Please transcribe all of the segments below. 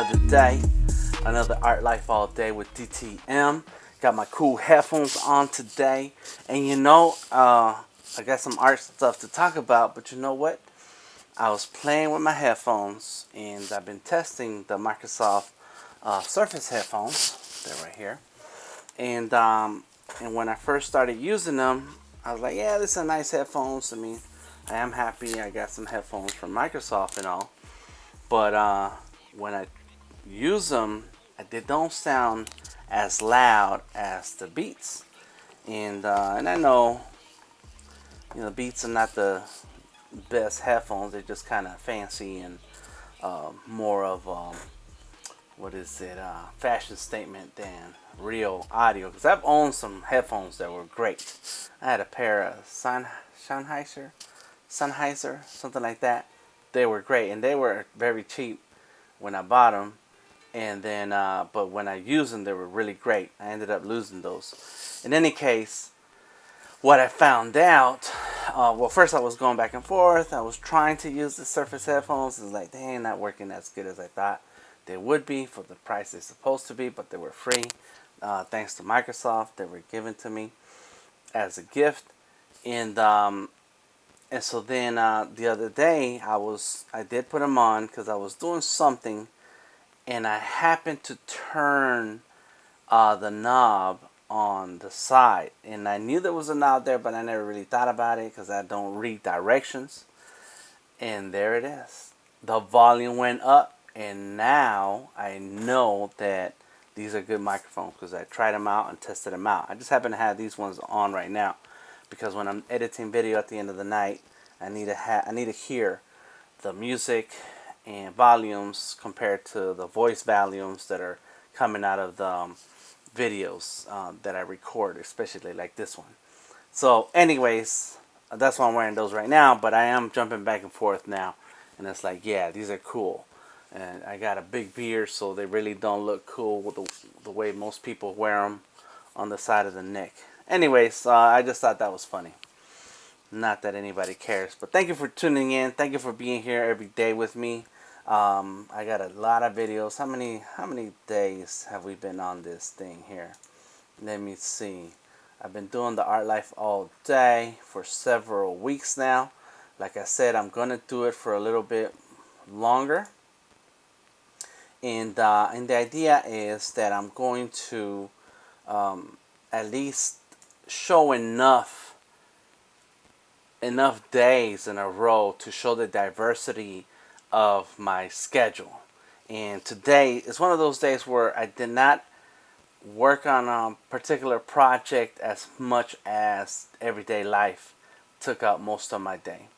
another day, another Art Life All Day with DTM. Got my cool headphones on today, and I got some art stuff to talk about. But you know what? I was playing with my headphones, and I've been testing the Microsoft Surface headphones. They're right here, and when I first started using them, I was like, yeah, these are nice headphones. I mean, I am happy. I got some headphones from Microsoft and all. But when I use them, they don't sound as loud as the Beats. And I know, Beats are not the best headphones. They're just kind of fancy and more of fashion statement than real audio. Because I've owned some headphones that were great. I had a pair of Sennheiser, something like that. They were great, and they were very cheap when I bought them. And then, but when I used them, they were really great. I ended up losing those. In any case, what I found out, first I was going back and forth. I was trying to use the Surface headphones. It was like, they ain't not working as good as I thought they would be for the price they're supposed to be, but they were free. Thanks to Microsoft, they were given to me as a gift. And so then the other day I did put them on because I was doing something, and I happened to turn the knob on the side, and I knew there was a knob there, but I never really thought about it because I don't read directions. And there it is. The volume went up, and now I know that these are good microphones because I tried them out and tested them out. I just happen to have these ones on right now, because when I'm editing video at the end of the night, I need to hear the music and volumes compared to the voice volumes that are coming out of the videos that I record, especially like this one. So anyways, that's why I'm wearing those right now, but I am jumping back and forth now, and it's like, yeah, these are cool. And I got a big beard, so they really don't look cool with the way most people wear them on the side of the neck. Anyways, I just thought that was funny. Not that anybody cares, but thank you for tuning in. Thank you for being here every day with me. I got a lot of videos. How many days have we been on this thing here? Let me see. I've been doing the Art Life all day for several weeks now. Like I said, I'm gonna do it for a little bit longer. And the idea is that I'm going to at least show enough days in a row to show the diversity of my schedule. And today is one of those days where I did not work on a particular project as much as everyday life took up most of my day.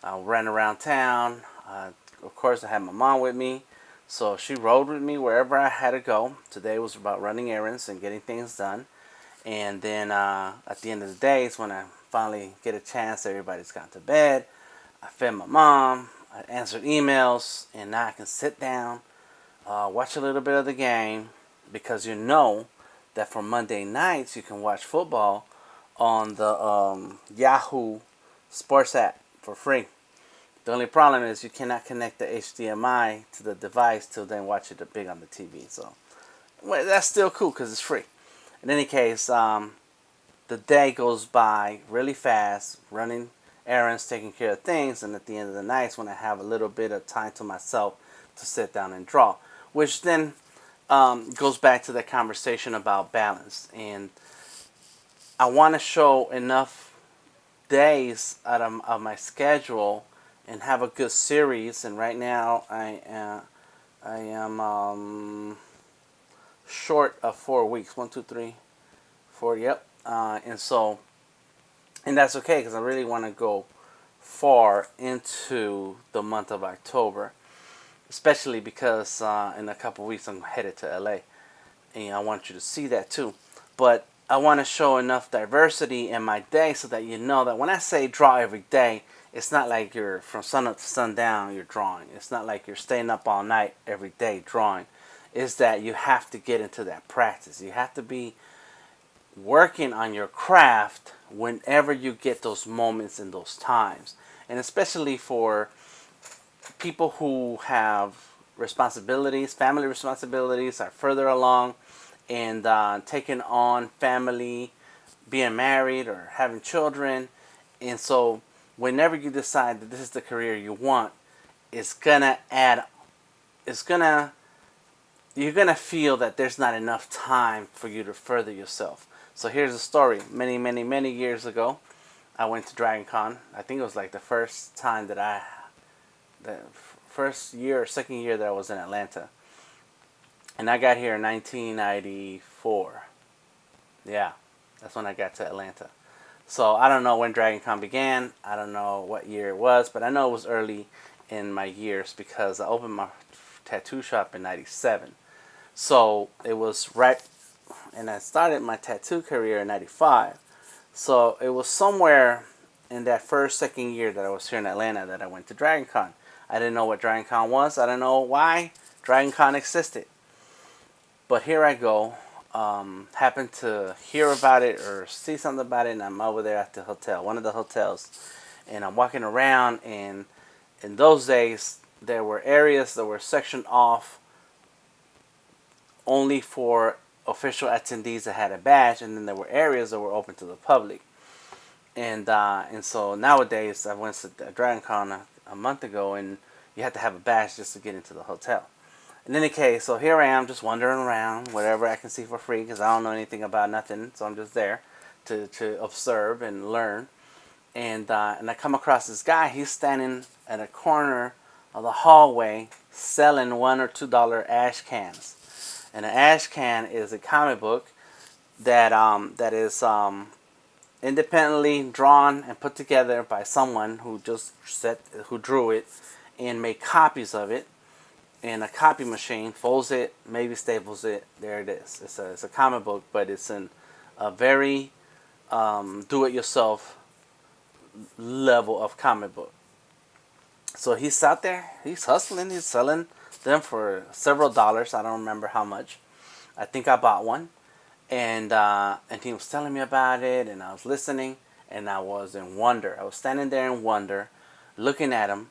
I ran around town. Of course, I had my mom with me, so she rode with me wherever I had to go. Today was about running errands and getting things done. And then at the end of the day is when I finally get a chance. Everybody's gone to bed. I fed my mom. I answered emails, and now I can sit down, watch a little bit of the game, because you know that for Monday nights you can watch football on the Yahoo Sports app for free. The only problem is you cannot connect the HDMI to the device to then watch it big on the TV. So that's still cool because it's free. In any case, the day goes by really fast, running errands, taking care of things, and at the end of the night is when I have a little bit of time to myself to sit down and draw, which then goes back to the conversation about balance. And I want to show enough days out of my schedule and have a good series. And right now I am short of 4 weeks. 1, 2, 3, 4. Yep. And that's okay, because I really want to go far into the month of October, especially because in a couple weeks I'm headed to LA, and I want you to see that too. But I want to show enough diversity in my day so that you know that when I say draw every day, it's not like you're from sun up to sundown you're drawing. It's not like you're staying up all night every day drawing. It's that you have to get into that practice. You have to be working on your craft whenever you get those moments and those times. And especially for people who have responsibilities, family responsibilities are further along, and taking on family, being married or having children. And so whenever you decide that this is the career you want, it's gonna add, it's gonna, you're gonna feel that there's not enough time for you to further yourself. So here's a story. Many years ago, I went to Dragon Con. I think it was like the first time that the first year or second year that I was in Atlanta. And I got here in 1994. Yeah, that's when I got to Atlanta. So I don't know when Dragon Con began. I don't know what year it was, but I know it was early in my years because I opened my tattoo shop in 97. So it was right, and I started my tattoo career in 95. So it was somewhere in that first, second year that I was here in Atlanta that I went to Dragon Con. I didn't know what Dragon Con was. I didn't know why Dragon Con existed. But here I go. Happened to hear about it or see something about it, and I'm over there at the hotel, one of the hotels. And I'm walking around, and in those days, there were areas that were sectioned off only for official attendees that had a badge, and then there were areas that were open to the public. And so nowadays, I went to Dragon Con a month ago, and you had to have a badge just to get into the hotel. In any case, so here I am just wandering around, whatever I can see for free, because I don't know anything about nothing, so I'm just there to observe and learn. And I come across this guy. He's standing at a corner of the hallway selling $1 or $2 ash cans. And an ash can is a comic book that is independently drawn and put together by someone who who drew it and made copies of it. And a copy machine folds it, maybe staples it. There it is. It's a comic book, but it's in a very do-it-yourself level of comic book. So he's out there. He's hustling. He's selling them for several dollars. I don't remember how much. I think I bought one, and he was telling me about it, and I was listening, and I was in wonder. I was standing there in wonder, looking at him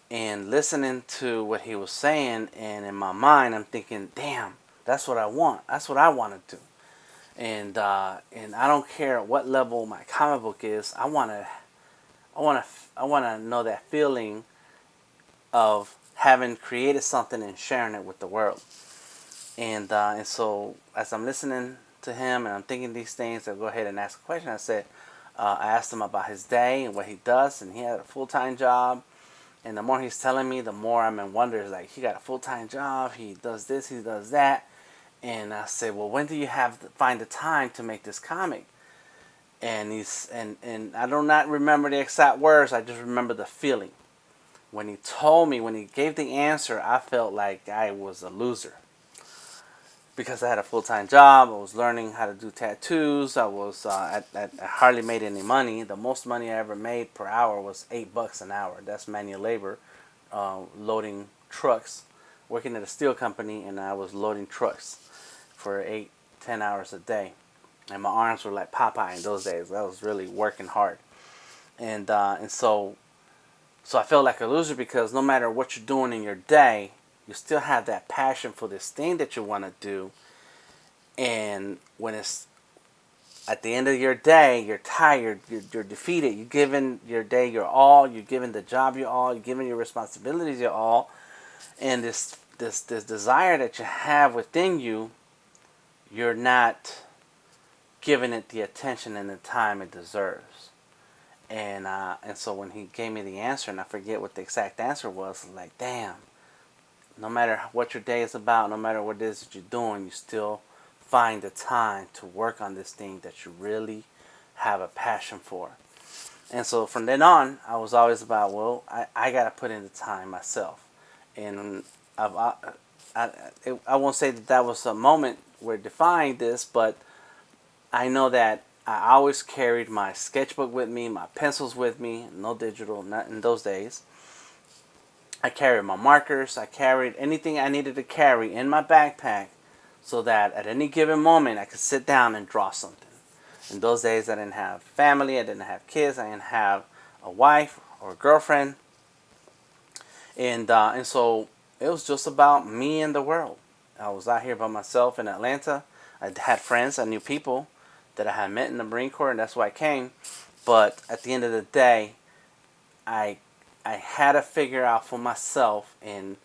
and listening to what he was saying, and in my mind I'm thinking, damn, that's what I want. That's what I want to do. And I don't care what level my comic book is. I want to know that feeling of having created something and sharing it with the world. And so as I'm listening to him and I'm thinking these things, I go ahead and ask a question. I asked him about his day and what he does, and he had a full-time job. And the more he's telling me, the more I'm in wonder. It's like, he got a full-time job, he does this, he does that. And I said, well, when do you find the time to make this comic? And and I do not remember the exact words, I just remember the feeling. When he told me, when he gave the answer, I felt like I was a loser. Because I had a full-time job, I was learning how to do tattoos, I hardly made any money. The most money I ever made per hour was $8 an hour. That's manual labor, loading trucks, working at a steel company, and I was loading trucks for 8-10 hours a day. And my arms were like Popeye in those days. I was really working hard. And so I felt like a loser because no matter what you're doing in your day, you still have that passion for this thing that you want to do. And when it's at the end of your day, you're tired, you're defeated, you've given your day your all, you've given the job your all, you've given your responsibilities your all, and this desire that you have within you, you're not giving it the attention and the time it deserves. And so when he gave me the answer, and I forget what the exact answer was, I was like, damn. No matter what your day is about, no matter what it is that you're doing, you still find the time to work on this thing that you really have a passion for. And so from then on, I was always about, well, I got to put in the time myself. And I won't say that was a moment where defined this, but I know that I always carried my sketchbook with me, my pencils with me, no digital, not in those days. I carried my markers. I carried anything I needed to carry in my backpack so that at any given moment I could sit down and draw something. In those days I didn't have family, I didn't have kids, I didn't have a wife or a girlfriend. And so it was just about me and the world. I was out here by myself in Atlanta. I had friends, I knew people that I had met in the Marine Corps, and that's why I came. But at the end of the day, I I had to figure out for myself and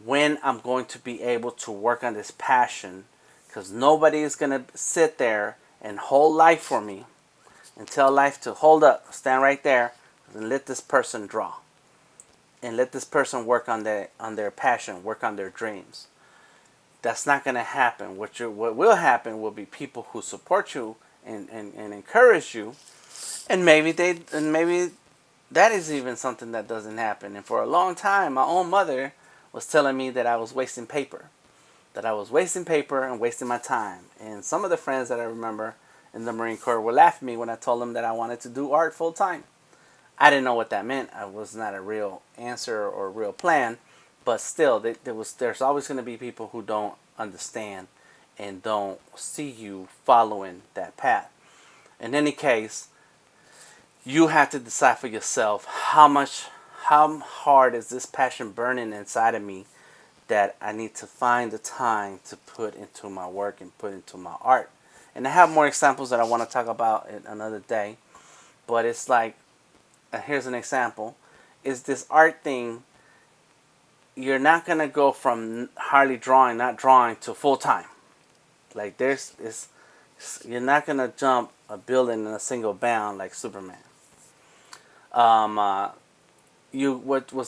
when I'm going to be able to work on this passion, because nobody is going to sit there and hold life for me and tell life to hold up, stand right there, and let this person draw and let this person work on their passion, work on their dreams. That's not going to happen. What will happen will be people who support you and encourage you, and maybe that is even something that doesn't happen. And for a long time, my own mother was telling me that I was wasting paper, and wasting my time. And some of the friends that I remember in the Marine Corps would laugh at me when I told them that I wanted to do art full time. I didn't know what that meant. I was not a real answer or a real plan, but still, there's always going to be people who don't understand and don't see you following that path. In any case, you have to decide for yourself how hard is this passion burning inside of me that I need to find the time to put into my work and put into my art. And I have more examples that I want to talk about another day, but it's like, here's an example, is this art thing. You're not going to go from hardly drawing, not drawing, to full time. Like you're not going to jump a building in a single bound like Superman. What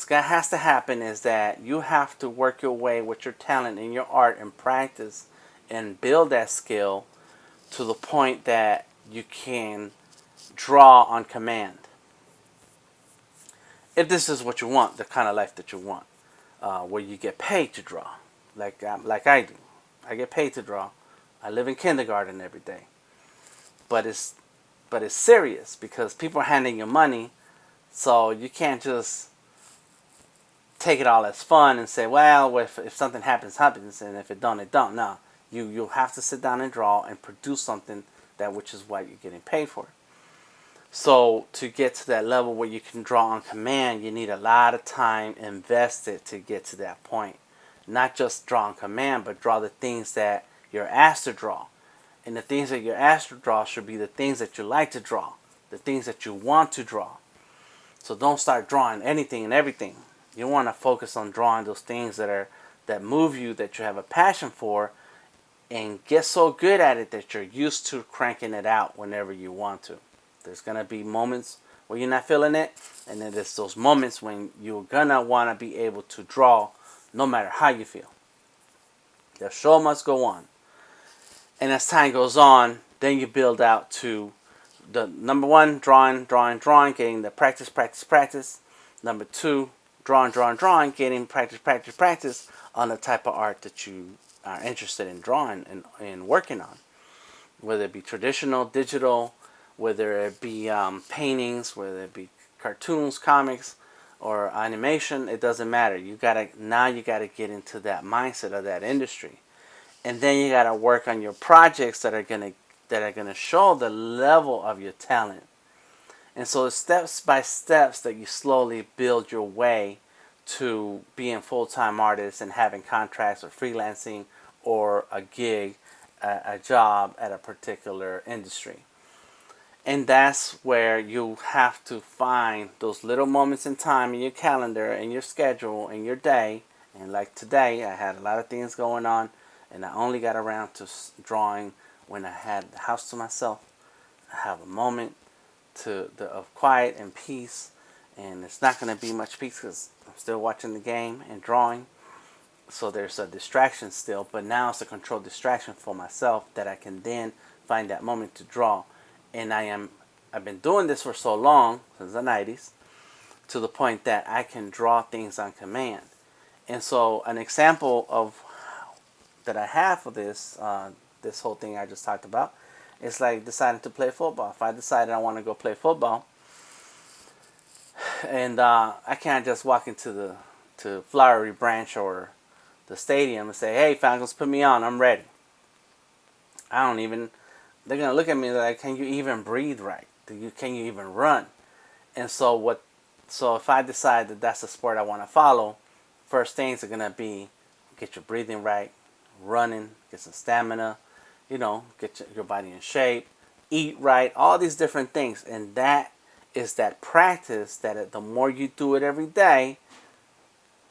has to happen is that you have to work your way with your talent and your art and practice and build that skill to the point that you can draw on command. If this is what you want, the kind of life that you want, where you get paid to draw, like I do. I get paid to draw. I live in kindergarten every day, but it's serious because people are handing you money, so you can't just take it all as fun and say, well, if something happens, and if it don't, it don't. No, you'll have to sit down and draw and produce something that which is what you're getting paid for. So to get to that level where you can draw on command, you need a lot of time invested to get to that point. Not just draw on command, but draw the things that you're asked to draw. And the things that you're asked to draw should be the things that you like to draw, the things that you want to draw. So don't start drawing anything and everything. You want to focus on drawing those things that move you, that you have a passion for, and get so good at it that you're used to cranking it out whenever you want to. There's going to be moments where you're not feeling it, and then there's those moments when you're going to want to be able to draw no matter how you feel. The show must go on. And as time goes on, then you build out to the number one, drawing, getting the practice. Number two, drawing, getting practice on the type of art that you are interested in drawing and working on. Whether it be traditional, digital, whether it be paintings, whether it be cartoons, comics, or animation, it doesn't matter. You gotta get into that mindset of that industry, and then you gotta work on your projects that are gonna show the level of your talent. And so it's steps by steps that you slowly build your way to being full-time artists and having contracts or freelancing or a gig, a job at a particular industry. And that's where you have to find those little moments in time in your calendar, in your schedule, in your day. And like today, I had a lot of things going on, and I only got around to drawing when I had the house to myself. I have a moment of quiet and peace, and it's not going to be much peace because I'm still watching the game and drawing. So there's a distraction still, but now it's a controlled distraction for myself that I can then find that moment to draw. And I've been doing this for so long, since the 90s, to the point that I can draw things on command. And so an example of that I have for this whole thing I just talked about, is like deciding to play football. If I decided I want to go play football, and I can't just walk into the Flowery Branch or the stadium and say, hey, Falcons, put me on, I'm ready. They're going to look at me like, can you even breathe right? Can you even run? And so if I decide that that's the sport I want to follow, first things are going to be get your breathing right, running, get some stamina, get your body in shape, eat right, all these different things. And that is that practice that the more you do it every day,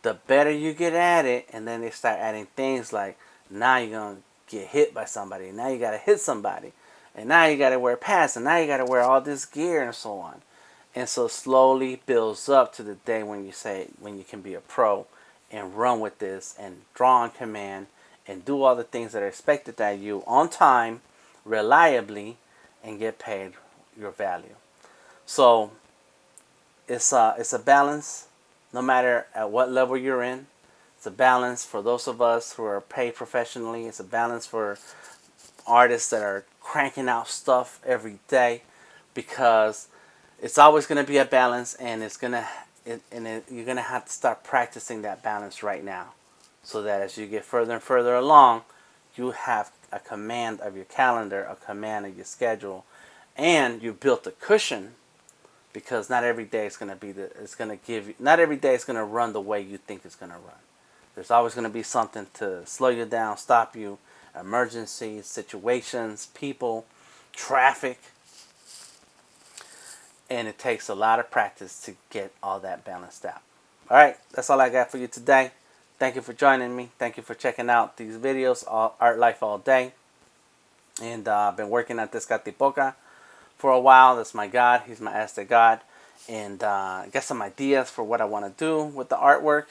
the better you get at it. And then they start adding things like, now you're going to get hit by somebody. Now you got to hit somebody. And now you got to wear pads. And now you got to wear all this gear and so on. And so slowly builds up to the day when you can be a pro and run with this and draw on command and do all the things that are expected of you on time, reliably, and get paid your value. So it's a balance no matter at what level you're in. It's a balance for those of us who are paid professionally. It's a balance for artists that are cranking out stuff every day, because it's always going to be a balance, and you're going to have to start practicing that balance right now, so that as you get further and further along, you have a command of your calendar, a command of your schedule, and you built a cushion, because not every day is going to not every day is going to run the way you think it's going to run. There's always going to be something to slow you down, stop you, emergencies, situations, people, traffic. And it takes a lot of practice to get all that balanced out. All right, that's all I got for you today. Thank you for joining me. Thank you for checking out these videos, Art Life All Day. And I've been working at Tezcatlipoca for a while. That's my God. He's my Aztec God. And got some ideas for what I want to do with the artwork.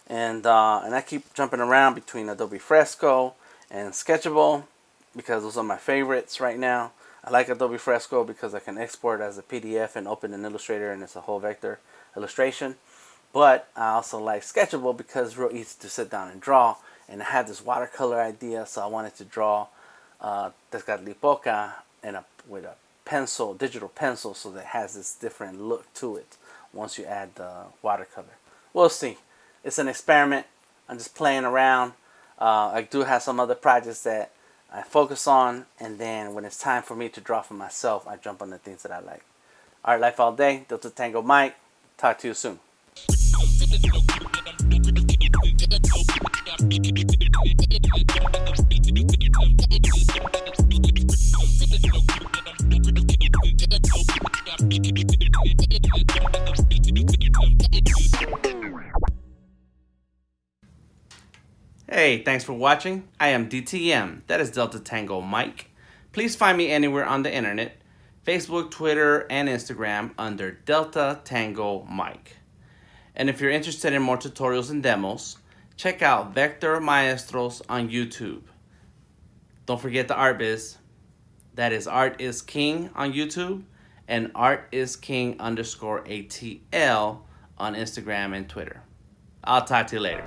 And I keep jumping around between Adobe Fresco and Sketchable, because those are my favorites right now. I like Adobe Fresco because I can export as a PDF and open an Illustrator, and it's a whole vector illustration. But I also like Sketchable because it's real easy to sit down and draw. And I had this watercolor idea, so I wanted to draw Tezcatlipoca with a pencil, digital pencil, so that it has this different look to it once you add the watercolor. We'll see. It's an experiment. I'm just playing around. I do have some other projects that I focus on, and then when it's time for me to draw for myself, I jump on the things that I like. Art Life All Day, Delta Tango Mike. Talk to you soon. Hey, thanks for watching. I am DTM, that is Delta Tango Mike. Please find me anywhere on the internet, Facebook, Twitter, and Instagram under Delta Tango Mike. And if you're interested in more tutorials and demos, check out Vector Maestros on YouTube. Don't forget the Art Biz. That is Art is King on YouTube, and ArtIsKing_ATL on Instagram and Twitter. I'll talk to you later.